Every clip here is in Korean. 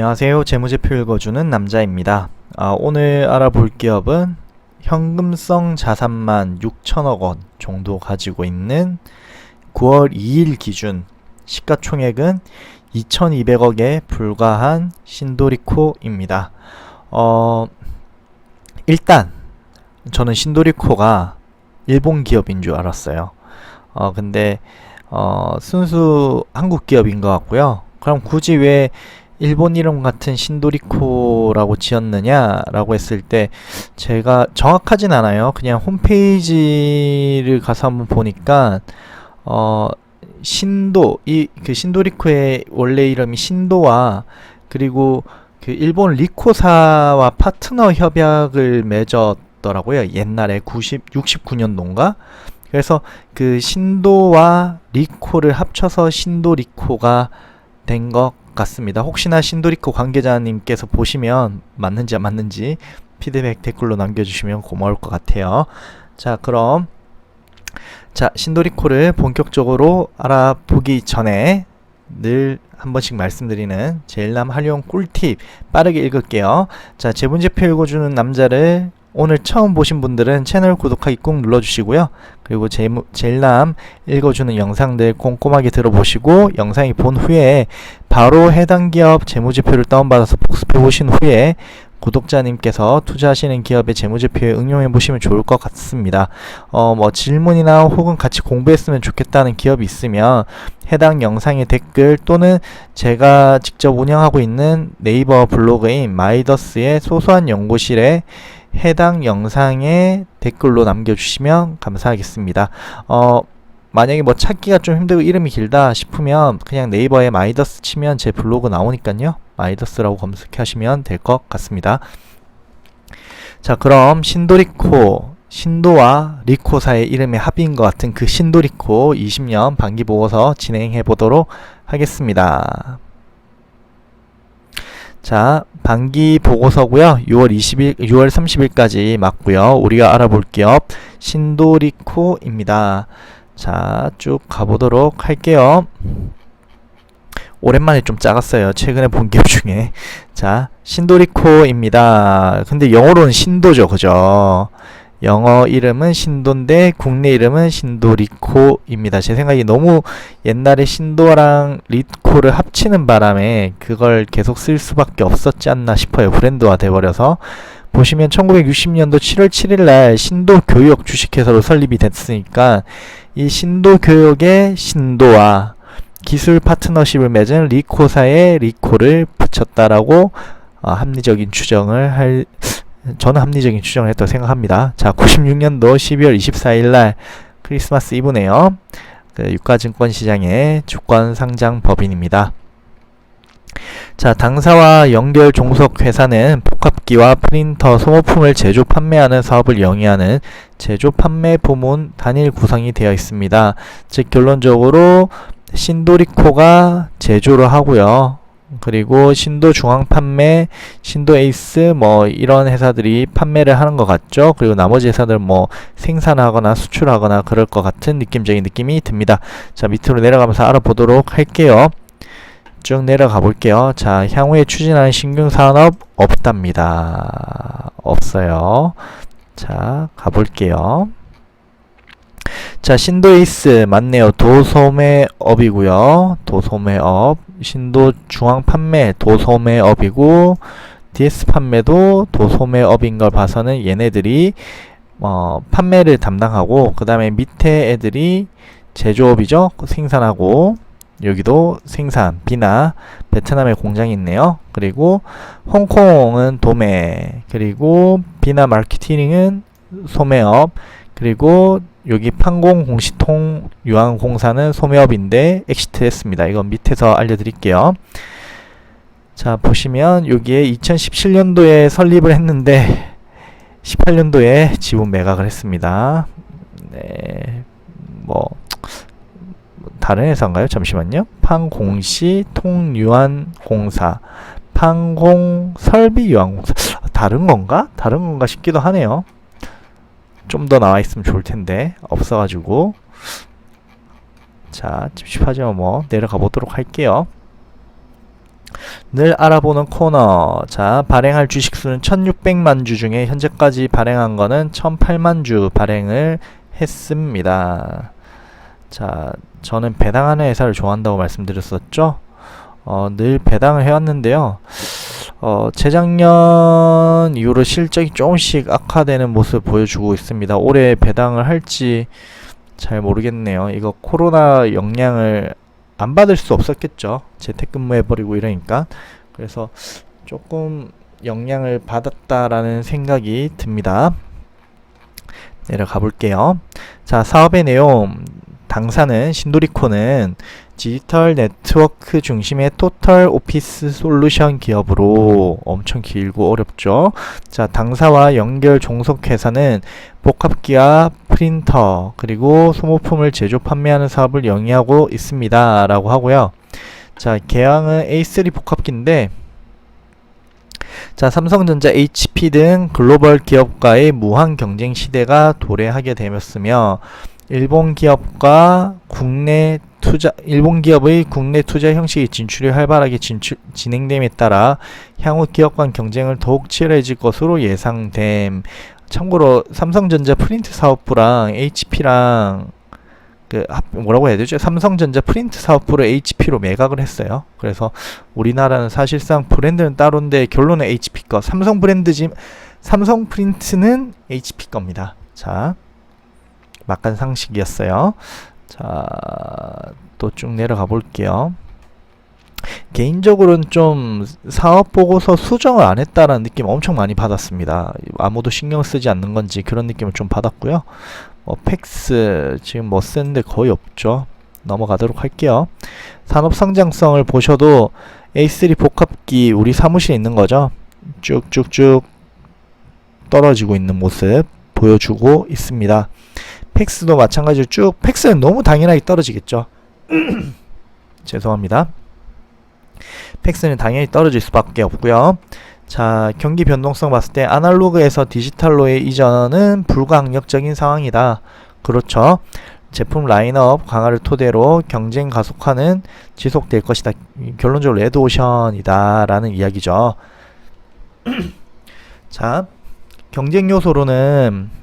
안녕하세요. 재무제표 읽어주는 남자입니다. 오늘 알아볼 기업은 현금성 자산만 6천억 원 정도 가지고 있는 9월 2일 기준 시가총액은 2,200억에 불과한 신도리코입니다. 일단 저는 신도리코가 일본 기업인 줄 알았어요. 근데 순수 한국 기업인 것 같고요. 그럼 굳이 왜 일본 이름 같은 신도리코라고 지었느냐라고 했을 때 제가 정확하진 않아요. 그냥 홈페이지를 가서 한번 보니까 그 신도리코의 원래 이름이 신도와 그리고 그 일본 리코사와 파트너 협약을 맺었더라고요. 옛날에 69년도인가? 그래서 그 신도와 리코를 합쳐서 신도리코가 된 것 같습니다. 혹시나 신도리코 관계자님께서 보시면 맞는지 안 맞는지 피드백 댓글로 남겨주시면 고마울 것 같아요. 자, 그럼 신도리코를 본격적으로 알아보기 전에 늘 한 번씩 말씀드리는 제일남 활용 꿀팁 빠르게 읽을게요. 자, 재무제표 읽어주는 남자를 오늘 처음 보신 분들은 채널 구독하기 꾹 눌러주시고요. 그리고 제일남 읽어주는 영상들 꼼꼼하게 들어보시고 영상이 본 후에 바로 해당 기업 재무제표를 다운받아서 복습해 보신 후에 구독자님께서 투자하시는 기업의 재무제표에 응용해 보시면 좋을 것 같습니다. 뭐 질문이나 혹은 같이 공부했으면 좋겠다는 기업이 있으면 해당 영상의 댓글 또는 제가 직접 운영하고 있는 네이버 블로그인 마이더스의 소소한 연구실에 해당 영상에 댓글로 남겨주시면 감사하겠습니다. 만약에 뭐 찾기가 좀 힘들고 이름이 길다 싶으면 그냥 네이버에 마이더스 치면 제 블로그 나오니까요. 마이더스라고 검색하시면 될 것 같습니다. 자, 그럼 신도리코, 신도와 리코사의 이름의 합인 것 같은 그 신도리코 20년 반기 보고서 진행해 보도록 하겠습니다. 자, 반기 보고서고요. 6월 30일까지 맞고요. 우리가 알아볼 기업 신도리코입니다. 자, 쭉 가보도록 할게요. 오랜만에 좀 작았어요. 최근에 본 기업 중에. 자, 신도리코입니다. 근데 영어로는 신도죠. 그죠? 영어 이름은 신도인데 국내 이름은 신도리코입니다. 제 생각이 너무 옛날에 신도랑 리코를 합치는 바람에 그걸 계속 쓸 수밖에 없었지 않나 싶어요. 브랜드화 돼버려서. 보시면 1960년도 7월 7일날 신도교육 주식회사로 설립이 됐으니까 이 신도교육의 신도와 기술 파트너십을 맺은 리코사의 리코를 붙였다라고 저는 합리적인 추정을 했다고 생각합니다. 자, 96년도 12월 24일날 크리스마스 이브네요. 그 유가증권 시장의 주권 상장 법인입니다. 자, 당사와 연결 종속 회사는 복합기와 프린터, 소모품을 제조 판매하는 사업을 영위하는 제조 판매 부문 단일 구성이 되어 있습니다. 즉 결론적으로 신도리코가 제조를 하고요. 그리고 신도중앙판매, 신도에이스 뭐 이런 회사들이 판매를 하는 것 같죠. 그리고 나머지 회사들 뭐 생산하거나 수출하거나 그럴 것 같은 느낌적인 느낌이 듭니다. 자, 밑으로 내려가면서 알아보도록 할게요. 쭉 내려가 볼게요. 자, 향후에 추진하는 신규 산업 없답니다. 없어요. 자, 가볼게요. 자, 신도에이스 맞네요. 도소매업이고요. 도소매업. 신도중앙판매 도소매업이고 DS 판매도 도소매업인 걸 봐서는 얘네들이 판매를 담당하고 그 다음에 밑에 애들이 제조업이죠. 생산하고 여기도 생산, 비나 베트남에 공장이 있네요. 그리고 홍콩은 도매, 그리고 비나 마케팅은 소매업, 그리고 여기 판공 공시통 유한공사는 소매업인데 엑시트 했습니다. 이건 밑에서 알려드릴게요. 자, 보시면 여기에 2017년도에 설립을 했는데 18년도에 지분 매각을 했습니다. 네, 뭐 다른 회사인가요? 잠시만요. 판공시 통유한공사, 판공설비유한공사 다른 건가? 다른 건가 싶기도 하네요. 좀 더 나와 있으면 좋을 텐데 없어가지고. 자, 찝찝하지만 뭐 내려가 보도록 할게요. 늘 알아보는 코너. 자, 발행할 주식수는 1600만 주 중에 현재까지 발행한 거는 1008만 주 발행을 했습니다. 자, 저는 배당하는 회사를 좋아한다고 말씀드렸었죠. 늘 배당을 해왔는데요. 재작년 이후로 실적이 조금씩 악화되는 모습을 보여주고 있습니다. 올해 배당을 할지 잘 모르겠네요. 이거 코로나 영향을 안 받을 수 없었겠죠. 재택근무해버리고 이러니까. 그래서 조금 영향을 받았다라는 생각이 듭니다. 내려가 볼게요. 자, 사업의 내용. 당사는 신도리코는 디지털 네트워크 중심의 토탈 오피스 솔루션 기업으로 엄청 길고 어렵죠. 자, 당사와 연결 종속 회사는 복합기와 프린터 그리고 소모품을 제조 판매하는 사업을 영위하고 있습니다 라고 하고요. 자, 개항은 A3 복합기인데, 자, 삼성전자, HP 등 글로벌 기업과의 무한 경쟁 시대가 도래하게 되었으며 일본 기업의 국내 투자 형식의 진출이 활발하게 진행됨에 따라 향후 기업 간 경쟁을 더욱 치열해질 것으로 예상됨. 참고로 삼성전자 프린트 사업부랑 HP랑 뭐라고 해야 되죠? 삼성전자 프린트 사업부를 HP로 매각을 했어요. 그래서 우리나라는 사실상 브랜드는 따로인데 결론은 HP 거. 삼성 프린트는 HP 겁니다. 자, 막간상식이었어요. 자, 또 쭉 내려가 볼게요. 개인적으로는 좀 사업 보고서 수정을 안 했다라는 느낌 엄청 많이 받았습니다. 아무도 신경 쓰지 않는 건지 그런 느낌을 좀 받았고요. 팩스 지금 뭐 쓰는데 거의 없죠. 넘어가도록 할게요. 산업 성장성을 보셔도 A3 복합기 우리 사무실에 있는 거죠. 쭉쭉쭉 떨어지고 있는 모습 보여주고 있습니다. 팩스도 마찬가지로 쭉, 팩스는 너무 당연하게 떨어지겠죠. 죄송합니다. 팩스는 당연히 떨어질 수밖에 없고요. 자, 경기 변동성 봤을 때 아날로그에서 디지털로의 이전은 불가항력적인 상황이다. 그렇죠. 제품 라인업 강화를 토대로 경쟁 가속화는 지속될 것이다. 결론적으로 레드오션이다 라는 이야기죠. 자, 경쟁 요소로는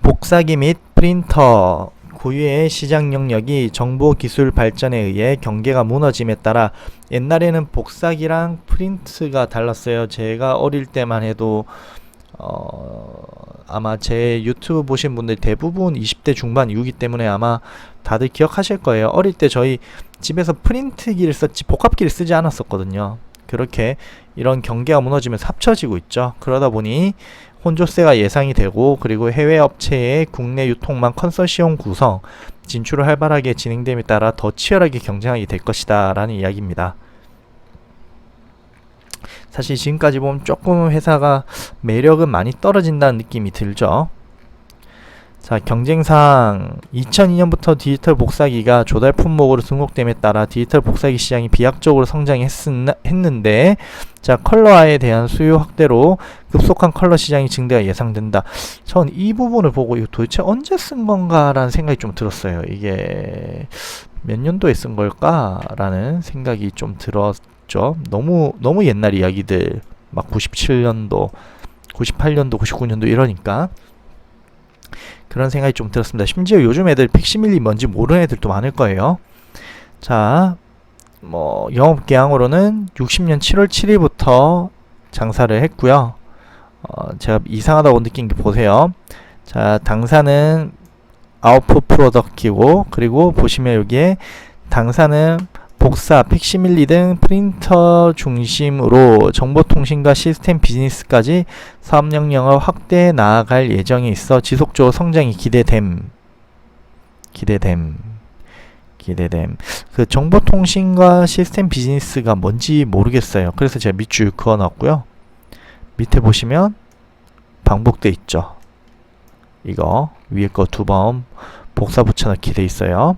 복사기 및 프린터 고유의 시장 영역이 정보 기술 발전에 의해 경계가 무너짐에 따라 옛날에는 복사기랑 프린트가 달랐어요. 제가 어릴 때만 해도 아마 제 유튜브 보신 분들 대부분 20대 중반 이후기 때문에 아마 다들 기억하실 거예요. 어릴 때 저희 집에서 프린트기를 썼지 복합기를 쓰지 않았었거든요. 그렇게 이런 경계가 무너지면서 합쳐지고 있죠. 그러다 보니 혼조세가 예상이 되고, 그리고 해외 업체의 국내 유통망 컨소시엄 구성, 진출을 활발하게 진행됨에 따라 더 치열하게 경쟁하게 될 것이다 라는 이야기입니다. 사실 지금까지 보면 조금 회사가 매력은 많이 떨어진다는 느낌이 들죠. 자, 경쟁상 2002년부터 디지털 복사기가 조달 품목으로 등록됨에 따라 디지털 복사기 시장이 비약적으로 성장했는데, 자, 컬러화에 대한 수요 확대로 급속한 컬러 시장이 증대가 예상된다. 전 이 부분을 보고 이거 도대체 언제 쓴 건가라는 생각이 좀 들었어요. 이게 몇 년도에 쓴 걸까라는 생각이 좀 들었죠. 너무 옛날 이야기들, 막 97년도, 98년도, 99년도 이러니까 그런 생각이 좀 들었습니다. 심지어 요즘 애들 팩시밀리 뭔지 모르는 애들도 많을 거예요. 자, 뭐 영업 계약으로는 60년 7월 7일부터 장사를 했고요. 제가 이상하다고 느낀 게 보세요. 자, 당사는 아웃풋 프로덕트이고, 그리고 보시면 여기에 당사는 복사, 팩시밀리 등 프린터 중심으로 정보통신과 시스템 비즈니스까지 사업 영역을 확대해 나아갈 예정에 있어 지속적으로 성장이 기대됨. 그 정보통신과 시스템 비즈니스가 뭔지 모르겠어요. 그래서 제가 밑줄 그어놨고요. 밑에 보시면 반복돼 있죠. 이거 위에 거 2번 복사 붙여넣기 돼 있어요.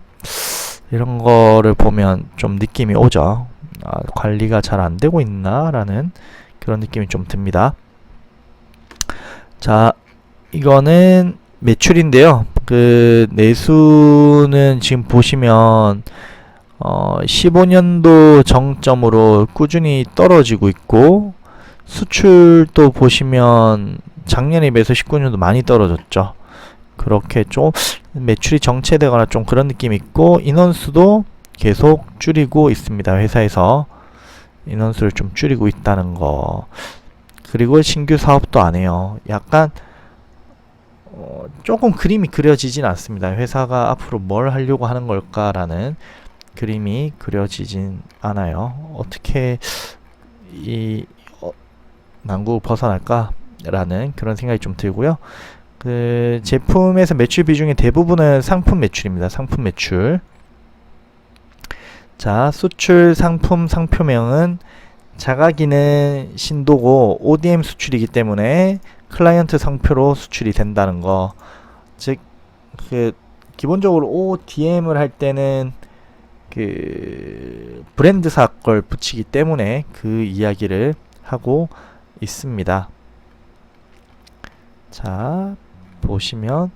이런 거를 보면 좀 느낌이 오죠. 관리가 잘 안 되고 있나 라는 그런 느낌이 좀 듭니다. 자, 이거는 매출인데요. 그 내수는 지금 보시면 15년도 정점으로 꾸준히 떨어지고 있고, 수출도 보시면 작년에 비해서 19년도 많이 떨어졌죠. 그렇게 좀 매출이 정체되거나 좀 그런 느낌이 있고, 인원수도 계속 줄이고 있습니다. 회사에서 인원수를 좀 줄이고 있다는 거. 그리고 신규 사업도 안 해요. 약간 조금 그림이 그려지진 않습니다. 회사가 앞으로 뭘 하려고 하는 걸까라는 그림이 그려지진 않아요. 어떻게 이 난국을 벗어날까라는 그런 생각이 좀 들고요. 그 제품에서 매출 비중의 대부분은 상품 매출입니다. 상품 매출. 자, 수출 상품 상표명은 자가기능 신도고 ODM 수출이기 때문에 클라이언트 상표로 수출이 된다는 거. 즉, 그 기본적으로 ODM을 할 때는 그 브랜드사 걸 붙이기 때문에 그 이야기를 하고 있습니다. 자, 보시면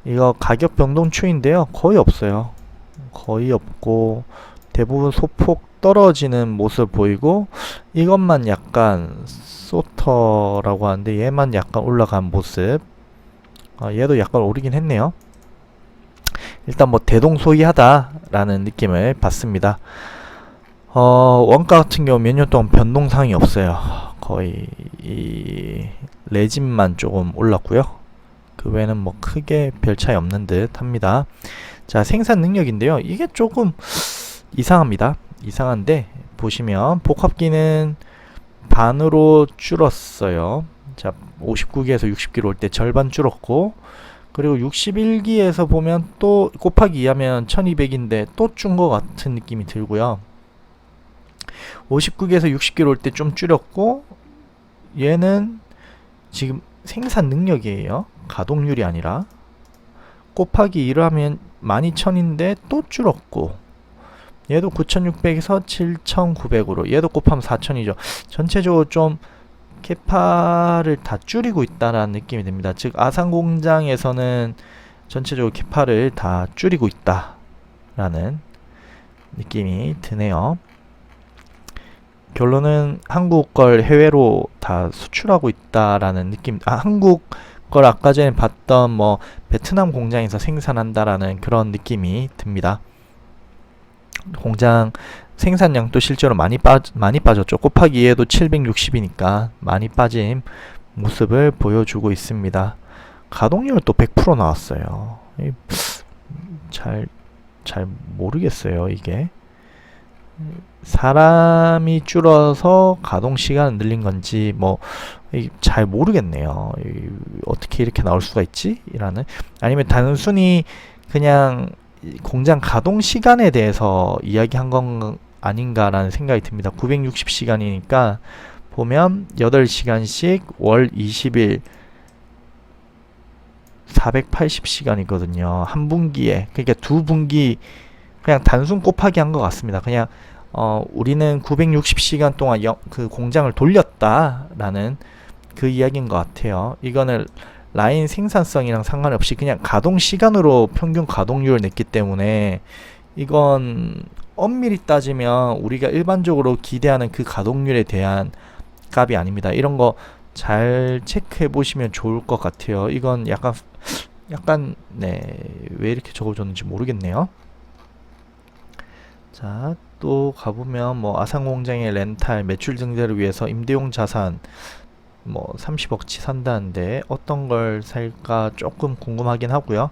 이거 가격 변동 추인데요. 거의 없어요. 거의 없고 대부분 소폭 떨어지는 모습 보이고, 이것만 약간 소터라고 하는데 얘만 약간 올라간 모습. 얘도 약간 오르긴 했네요. 일단 뭐 대동소이하다라는 느낌을 받습니다. 원가 같은 경우 몇 년 동안 변동사항이 없어요. 거의 이 레진만 조금 올랐고요. 그 외에는 뭐 크게 별 차이 없는 듯 합니다. 자, 생산 능력인데요. 이게 조금 이상합니다. 이상한데 보시면 복합기는 반으로 줄었어요. 자, 59기에서 60기로 올 때 절반 줄었고, 그리고 61기에서 보면 또 곱하기 2하면 1200인데 또 준 것 같은 느낌이 들고요. 59기에서 60기로 올 때 좀 줄였고, 얘는 지금 생산 능력이에요. 가동률이 아니라. 곱하기 2를 하면 12000인데 또 줄었고, 얘도 9600에서 7900으로, 얘도 곱하면 4000이죠. 전체적으로 좀 캐파를 다 줄이고 있다라는 느낌이 듭니다. 즉 아산공장에서는 전체적으로 캐파를 다 줄이고 있다라는 느낌이 드네요. 결론은 한국 걸 해외로 다 수출하고 있다라는 느낌. 한국 걸 아까 전에 봤던 뭐 베트남 공장에서 생산한다라는 그런 느낌이 듭니다. 공장 생산량도 실제로 많이 빠졌죠. 곱하기 2에도 760이니까 많이 빠진 모습을 보여주고 있습니다. 가동률 또 100% 나왔어요. 잘 모르겠어요. 이게 사람이 줄어서 가동 시간을 늘린 건지 뭐 잘 모르겠네요. 어떻게 이렇게 나올 수가 있지? 라는, 아니면 단순히 그냥 공장 가동 시간에 대해서 이야기한 건 아닌가라는 생각이 듭니다. 960시간이니까 보면 8시간씩 월 20일 480시간이거든요. 한 분기에. 그러니까 두 분기 그냥 단순 곱하기 한 것 같습니다. 그냥 우리는 960시간 동안 그 공장을 돌렸다라는 그 이야기인 것 같아요. 이거는 라인 생산성이랑 상관없이 그냥 가동 시간으로 평균 가동률을 냈기 때문에 이건 엄밀히 따지면 우리가 일반적으로 기대하는 그 가동률에 대한 값이 아닙니다. 이런 거 잘 체크해 보시면 좋을 것 같아요. 이건 약간 네, 왜 이렇게 적어줬는지 모르겠네요. 자, 또 가보면 뭐 아산공장의 렌탈 매출 증대를 위해서 임대용 자산 뭐 30억치 산다는데 어떤 걸 살까 조금 궁금하긴 하고요.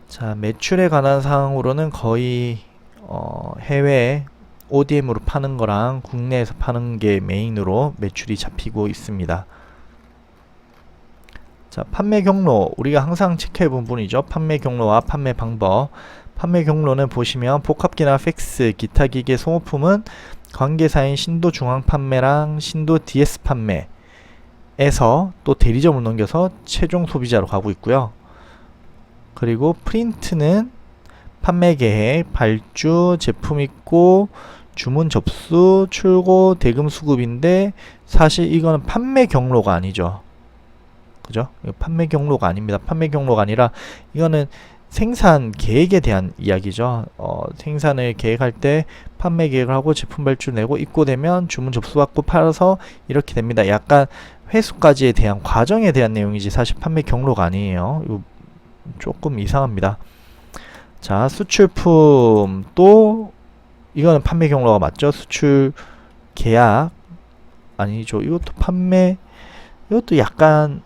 자, 매출에 관한 사항으로는 거의 해외 ODM으로 파는 거랑 국내에서 파는 게 메인으로 매출이 잡히고 있습니다. 자, 판매 경로, 우리가 항상 체크해 본 부분이죠. 판매 경로와 판매 방법. 판매 경로는 보시면 복합기나 팩스, 기타 기계 소모품은 관계사인 신도 중앙 판매랑 신도 DS 판매에서 또 대리점을 넘겨서 최종 소비자로 가고 있고요. 그리고 프린트는 판매 계획, 발주, 제품 있고 주문 접수, 출고, 대금 수급인데 사실 이거는 판매 경로가 아니죠. 그죠? 이거 판매 경로가 아닙니다. 판매 경로가 아니라 이거는 생산 계획에 대한 이야기죠. 생산을 계획할 때 판매 계획을 하고 제품 발주 내고 입고되면 주문 접수받고 팔아서 이렇게 됩니다. 약간 회수까지에 대한 과정에 대한 내용이지 사실 판매 경로가 아니에요. 이거 조금 이상합니다. 자, 수출품 또 이거는 판매 경로가 맞죠? 수출 계약 아니죠. 이것도 판매, 이것도 약간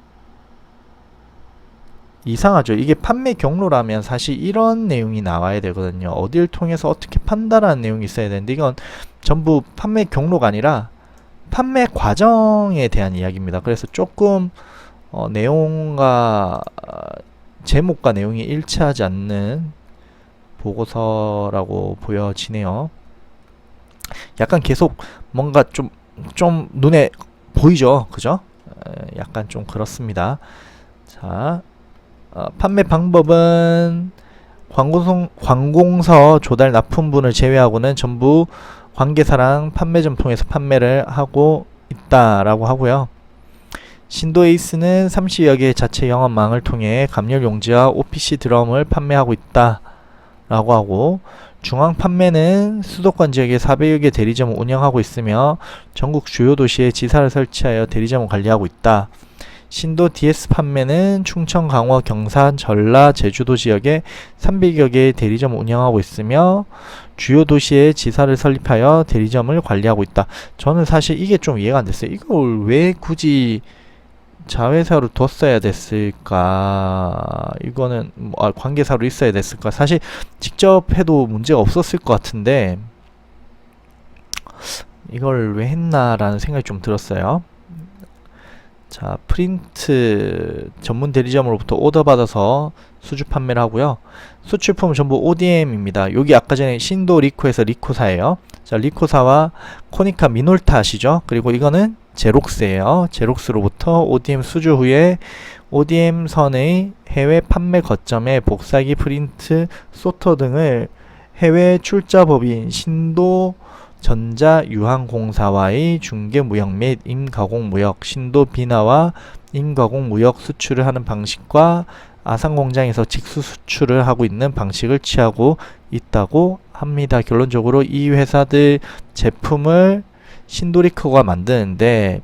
이상하죠. 이게 판매 경로라면 사실 이런 내용이 나와야 되거든요. 어딜 통해서 어떻게 판다라는 내용이 있어야 되는데 이건 전부 판매 경로가 아니라 판매 과정에 대한 이야기입니다. 그래서 조금 내용과 제목과 내용이 일치하지 않는 보고서라고 보여지네요. 약간 계속 뭔가 좀 눈에 보이죠? 그죠? 약간 좀 그렇습니다. 자, 판매 방법은 관공서 조달 납품분을 제외하고는 전부 관계사랑 판매점 통해서 판매를 하고 있다라고 하고요. 신도 에이스는 30여 개의 자체 영업망을 통해 감열 용지와 OPC 드럼을 판매하고 있다 라고 하고, 중앙 판매는 수도권 지역에 400여 개 대리점을 운영하고 있으며 전국 주요 도시에 지사를 설치하여 대리점을 관리하고 있다. 신도 DS 판매는 충청, 강원, 경산, 전라, 제주도 지역에 300여 개의 대리점을 운영하고 있으며 주요 도시에 지사를 설립하여 대리점을 관리하고 있다. 저는 사실 이게 좀 이해가 안 됐어요. 이걸 왜 굳이 자회사로 뒀어야 됐을까? 이거는 관계사로 있어야 됐을까? 사실 직접 해도 문제가 없었을 것 같은데 이걸 왜 했나라는 생각이 좀 들었어요. 자, 프린트 전문 대리점으로부터 오더 받아서 수주 판매를 하고요. 수출품은 전부 ODM입니다. 여기 아까 전에 신도 리코에서 리코사예요. 자, 리코사와 코니카 미놀타 아시죠? 그리고 이거는 제록스예요. 제록스로부터 ODM 수주 후에 ODM 선의 해외 판매 거점에 복사기, 프린트, 소터 등을 해외 출자법인 신도 전자유항공사와의 중개무역 및 임가공무역, 신도 비나와 임가공무역 수출을 하는 방식과 아산공장에서 직수 수출을 하고 있는 방식을 취하고 있다고 합니다. 결론적으로 이 회사들 제품을 신도리코가 만드는데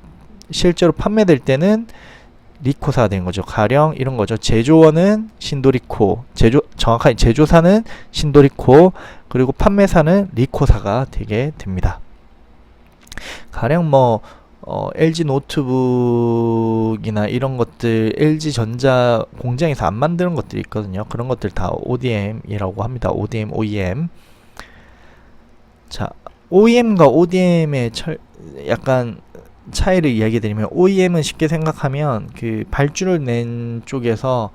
실제로 판매될 때는 리코사가 된 거죠. 가령 이런 거죠. 제조원은 신도리코, 정확하게 제조사는 신도리코, 그리고 판매사는 리코사가 되게 됩니다. 가령 LG 노트북이나 이런 것들 LG 전자 공장에서 안 만드는 것들이 있거든요. 그런 것들 다 ODM이라고 합니다. ODM, OEM. 자, OEM과 ODM의 약간 차이를 이야기 드리면, OEM은 쉽게 생각하면 그 발주를 낸 쪽에서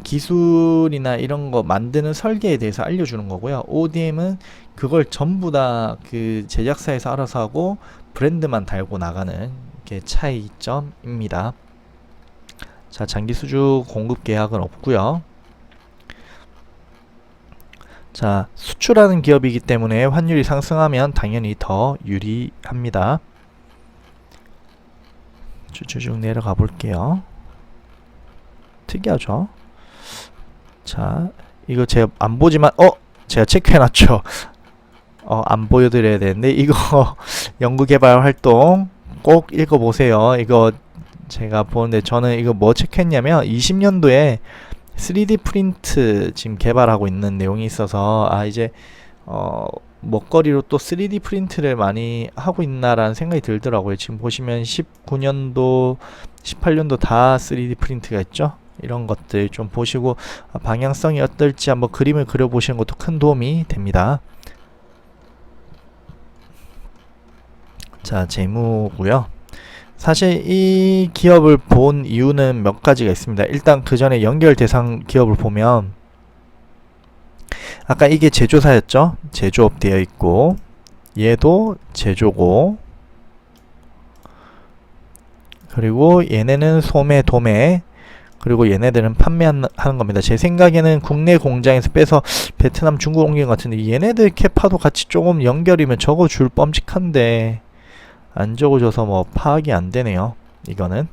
기술이나 이런 거 만드는 설계에 대해서 알려주는 거고요. ODM은 그걸 전부 다 그 제작사에서 알아서 하고 브랜드만 달고 나가는 게 차이점입니다. 자, 장기 수주 공급 계약은 없고요. 자, 수출하는 기업이기 때문에 환율이 상승하면 당연히 더 유리합니다. 쭉 내려가 볼게요. 특이하죠? 자, 이거 제가 안 보지만 제가 체크해놨죠. 안 보여드려야 되는데 이거 연구개발 활동 꼭 읽어보세요. 이거 제가 보는데 저는 이거 뭐 체크했냐면 20년도에 3D 프린트 지금 개발하고 있는 내용이 있어서 이제 먹거리로 또 3D 프린트를 많이 하고 있나라는 생각이 들더라고요. 지금 보시면 19년도 18년도 다 3D 프린트가 있죠. 이런 것들 좀 보시고 방향성이 어떨지 한번 그림을 그려보시는 것도 큰 도움이 됩니다. 자, 재무고요. 사실 이 기업을 본 이유는 몇 가지가 있습니다. 일단 그 전에 연결 대상 기업을 보면 아까 이게 제조사였죠. 제조업 되어 있고 얘도 제조고, 그리고 얘네는 소매, 도매, 그리고 얘네들은 판매하는 겁니다. 제 생각에는 국내 공장에서 빼서 베트남, 중국 옮긴 것 같은데 얘네들 캐파도 같이 조금 연결이면 적어줄 뻔직한데 안 적어줘서 파악이 안 되네요. 이거는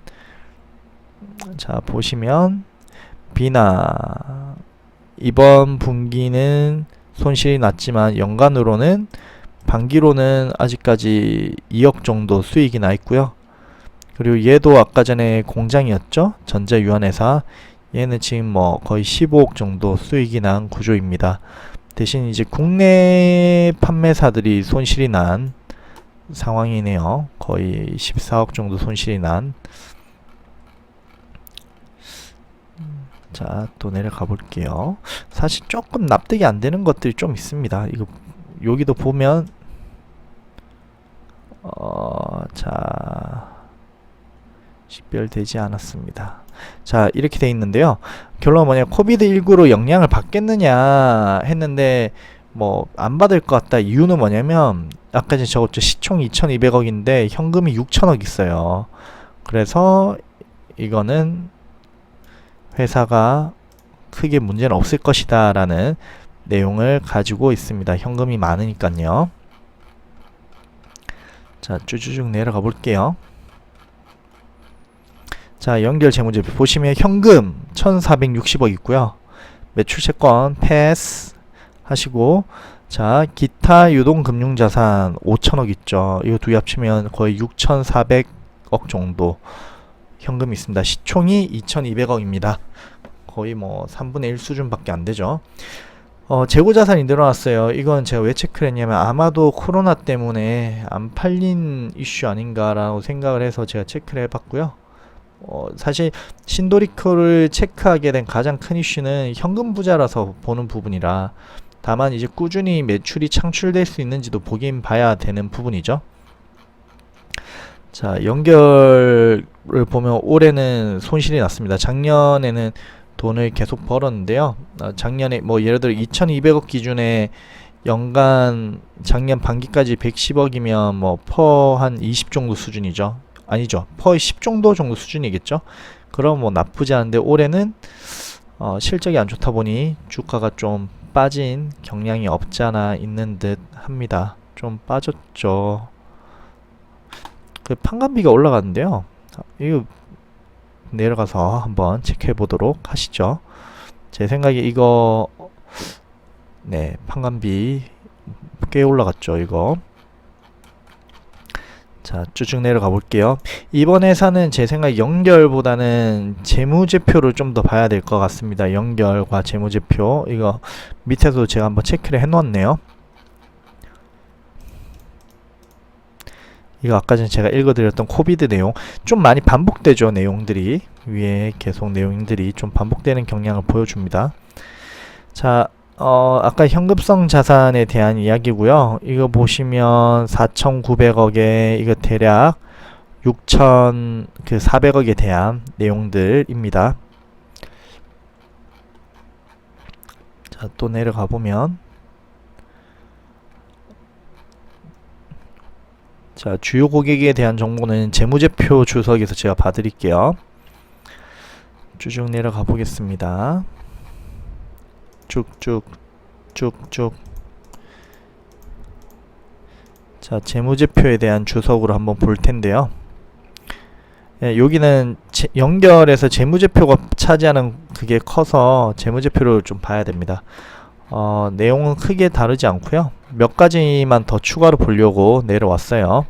자, 보시면 비나 이번 분기는 손실이 났지만 연간으로는 반기로는 아직까지 2억 정도 수익이 나 있고요. 그리고 얘도 아까 전에 공장이었죠. 전자유한회사. 얘는 지금 뭐 거의 15억 정도 수익이 난 구조입니다. 대신 이제 국내 판매사들이 손실이 난 상황이네요. 거의 14억 정도 손실이 난. 자, 또 내려가 볼게요. 사실 조금 납득이 안 되는 것들이 좀 있습니다. 이거 여기도 보면 자, 식별되지 않았습니다. 자, 이렇게 돼 있는데요. 결론은 뭐냐, 코비드19로 영향을 받겠느냐 했는데 뭐 안 받을 것 같다. 이유는 뭐냐면 아까 전에 적었죠. 시총 2200억인데 현금이 6000억 있어요. 그래서 이거는 회사가 크게 문제는 없을 것이다 라는 내용을 가지고 있습니다. 현금이 많으니까요. 자, 쭈쭈쭉 내려가 볼게요. 자, 연결 재무제표 보시면 현금 1460억 있고요. 매출채권 패스 하시고, 자, 기타 유동금융자산 5000억 있죠. 이거 두 개 합치면 거의 6400억 정도 현금이 있습니다. 시총이 2200억입니다. 거의 뭐 3분의 1 수준밖에 안 되죠. 재고자산이 늘어났어요. 이건 제가 왜 체크를 했냐면 아마도 코로나 때문에 안 팔린 이슈 아닌가라고 생각을 해서 제가 체크를 해봤고요. 사실 신도리코를 체크하게 된 가장 큰 이슈는 현금 부자라서 보는 부분이라, 다만 이제 꾸준히 매출이 창출될 수 있는지도 보긴 봐야 되는 부분이죠. 자, 연결을 보면 올해는 손실이 났습니다. 작년에는 돈을 계속 벌었는데요. 작년에 뭐 예를 들어 2200억 기준에 연간 작년 반기까지 110억이면 뭐 퍼 한 20 정도 수준이죠. 아니죠. 퍼 10 정도 수준이겠죠. 그럼 뭐 나쁘지 않은데 올해는 실적이 안 좋다 보니 주가가 좀 빠진 경향이 없지 않아 있는 듯 합니다. 좀 빠졌죠. 그 판관비가 올라가는데요. 이거 내려가서 한번 체크해 보도록 하시죠. 제 생각에 이거 네, 판관비 꽤 올라갔죠. 이거. 자, 쭉 내려가 볼게요. 이번 회사는 제 생각에 연결보다는 재무제표를 좀 더 봐야 될 것 같습니다. 연결과 재무제표. 이거 밑에서 제가 한번 체크를 해 놓았네요. 이거 아까 전에 제가 읽어드렸던 코비드 내용 좀 많이 반복되죠. 내용들이 위에 계속 내용들이 좀 반복되는 경향을 보여줍니다. 자, 아까 현금성 자산에 대한 이야기고요. 이거 보시면 4,900억에 이거 대략 6,400억에 대한 내용들입니다. 자, 또 내려가 보면, 자, 주요 고객에 대한 정보는 재무제표 주석에서 제가 봐드릴게요. 쭉 내려가 보겠습니다. 쭉쭉. 자, 재무제표에 대한 주석으로 한번 볼 텐데요. 예, 여기는 연결해서 재무제표가 차지하는 그게 커서 재무제표를 좀 봐야 됩니다. 내용은 크게 다르지 않고요. 몇 가지만 더 추가로 보려고 내려왔어요.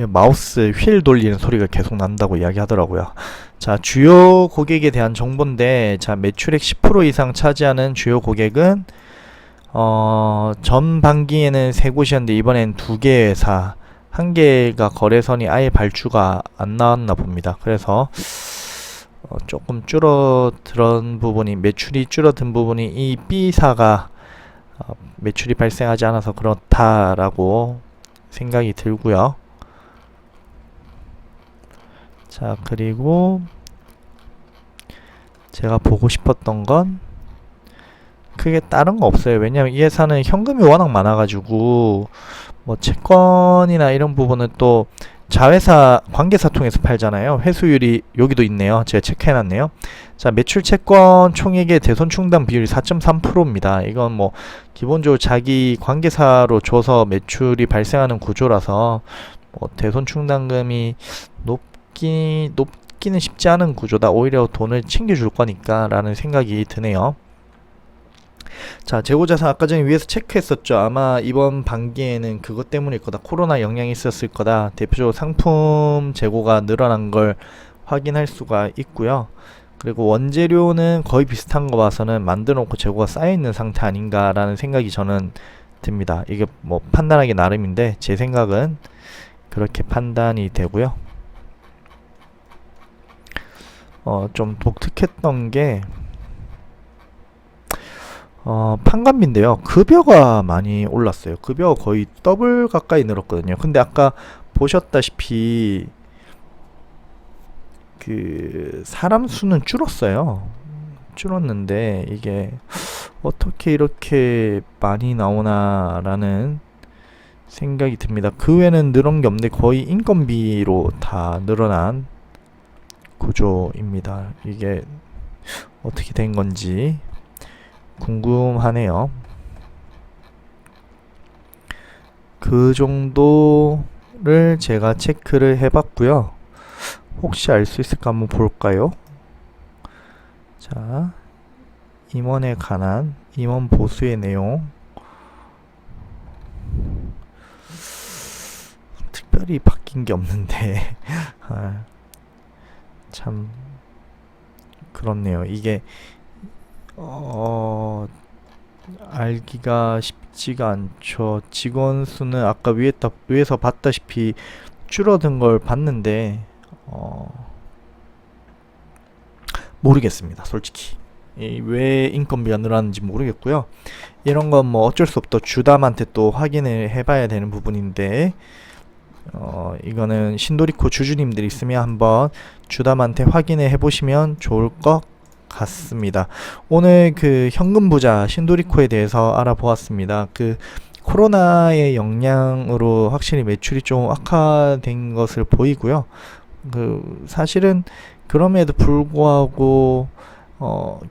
마우스 휠 돌리는 소리가 계속 난다고 이야기하더라고요. 자, 주요 고객에 대한 정보인데, 자, 매출액 10% 이상 차지하는 주요 고객은 전 반기에는 3곳이었는데 이번엔 2개 회사, 1개가 거래선이 아예 발주가 안 나왔나 봅니다. 그래서 조금 줄어든 부분이, 매출이 줄어든 부분이 이 B사가 매출이 발생하지 않아서 그렇다라고 생각이 들고요. 자, 그리고 제가 보고 싶었던 건 크게 다른 거 없어요. 왜냐면 이 회사는 현금이 워낙 많아가지고 뭐 채권이나 이런 부분은 또 자회사 관계사 통해서 팔잖아요. 회수율이 여기도 있네요. 제가 체크해놨네요. 자, 매출 채권 총액의 대손 충당 비율이 4.3%입니다. 이건 뭐 기본적으로 자기 관계사로 줘서 매출이 발생하는 구조라서 뭐 대손 충당금이 높긴 찾기는 쉽지 않은 구조다. 오히려 돈을 챙겨줄 거니까 라는 생각이 드네요. 자, 재고자산 아까 전에 위에서 체크했었죠. 아마 이번 반기에는 그것 때문일 거다. 코로나 영향이 있었을 거다. 대표적으로 상품 재고가 늘어난 걸 확인할 수가 있고요. 그리고 원재료는 거의 비슷한 거 봐서는 만들어 놓고 재고가 쌓여 있는 상태 아닌가라는 생각이 저는 듭니다. 이게 뭐 판단하기 나름인데 제 생각은 그렇게 판단이 되고요. 좀 독특했던 게 판관비인데요. 급여가 많이 올랐어요. 급여가 거의 더블 가까이 늘었거든요. 근데 아까 보셨다시피 그 사람 수는 줄었어요. 줄었는데 이게 어떻게 이렇게 많이 나오나라는 생각이 듭니다. 그 외에는 늘은 게 없는데 거의 인건비로 다 늘어난 구조입니다. 이게 어떻게 된 건지 궁금하네요. 그 정도를 제가 체크를 해봤고요. 혹시 알 수 있을까 한번 볼까요? 자, 임원에 관한 임원 보수의 내용. 특별히 바뀐 게 없는데 참 그렇네요. 이게 알기가 쉽지가 않죠. 직원 수는 아까 위에서 봤다시피 줄어든 걸 봤는데 모르겠습니다. 솔직히 왜 인건비가 늘어났는지 모르겠고요. 이런 건 뭐 어쩔 수 없다. 주담한테 또 확인을 해봐야 되는 부분인데 이거는 신도리코 주주님들이 있으면 한번 주담한테 확인을 해보시면 좋을 것 같습니다. 오늘 그 현금 부자 신도리코에 대해서 알아보았습니다. 그 코로나의 영향으로 확실히 매출이 좀 악화된 것을 보이고요. 그 사실은 그럼에도 불구하고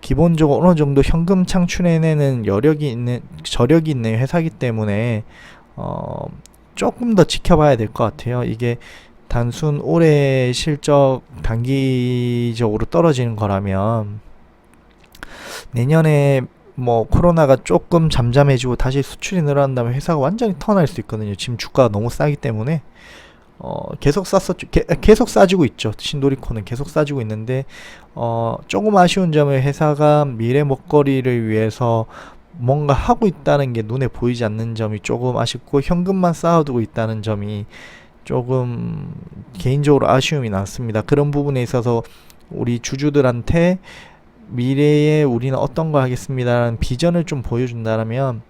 기본적으로 어느 정도 현금 창출해내는 저력이 있는 회사이기 때문에 조금 더 지켜봐야 될 것 같아요. 이게 단순 올해 실적 단기적으로 떨어지는 거라면 내년에 뭐 코로나가 조금 잠잠해지고 다시 수출이 늘어난다면 회사가 완전히 턴할 수 있거든요. 지금 주가가 너무 싸기 때문에 계속 쌌었죠. 계속 싸지고 있죠. 신도리코는 계속 싸지고 있는데 조금 아쉬운 점은 회사가 미래 먹거리를 위해서 뭔가 하고 있다는 게 눈에 보이지 않는 점이 조금 아쉽고 현금만 쌓아두고 있다는 점이 조금 개인적으로 아쉬움이 났습니다. 그런 부분에 있어서 우리 주주들한테 미래에 우리는 어떤 거 하겠습니다라는 비전을 좀 보여준다면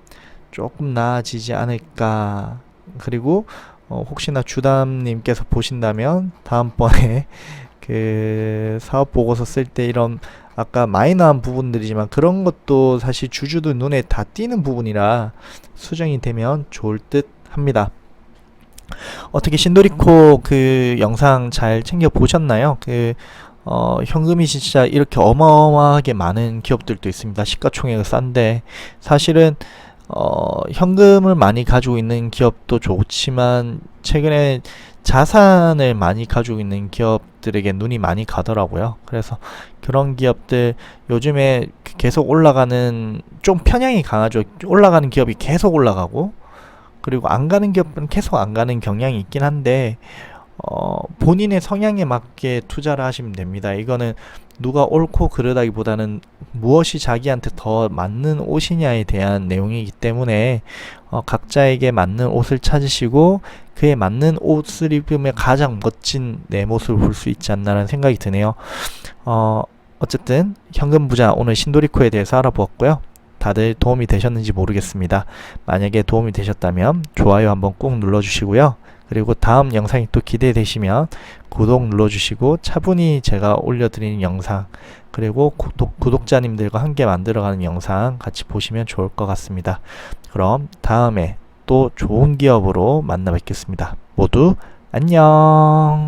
조금 나아지지 않을까. 그리고 혹시나 주담님께서 보신다면 다음번에 그 사업 보고서 쓸 때 이런 아까 마이너한 부분들이지만 그런 것도 사실 주주들 눈에 다 띄는 부분이라 수정이 되면 좋을 듯 합니다. 어떻게 신도리코 그 영상 잘 챙겨 보셨나요? 현금이 진짜 이렇게 어마어마하게 많은 기업들도 있습니다. 시가총액은 싼데 사실은 현금을 많이 가지고 있는 기업도 좋지만 최근에 자산을 많이 가지고 있는 기업들에게 눈이 많이 가더라고요. 그래서 그런 기업들 요즘에 계속 올라가는 좀 편향이 강하죠. 올라가는 기업이 계속 올라가고 그리고 안 가는 기업은 계속 안 가는 경향이 있긴 한데 본인의 성향에 맞게 투자를 하시면 됩니다. 이거는 누가 옳고 그르다기보다는 무엇이 자기한테 더 맞는 옷이냐에 대한 내용이기 때문에 각자에게 맞는 옷을 찾으시고 그에 맞는 옷을 입으면 가장 멋진 내 모습을 볼 수 있지 않나라는 생각이 드네요. 어쨌든 현금 부자 오늘 신도리코에 대해서 알아보았고요. 다들 도움이 되셨는지 모르겠습니다. 만약에 도움이 되셨다면 좋아요 한번 꼭 눌러주시고요. 그리고 다음 영상이 또 기대되시면 구독 눌러주시고 차분히 제가 올려드리는 영상 그리고 구독자님들과 함께 만들어가는 영상 같이 보시면 좋을 것 같습니다. 그럼 다음에 또 좋은 기업으로 만나 뵙겠습니다. 모두 안녕.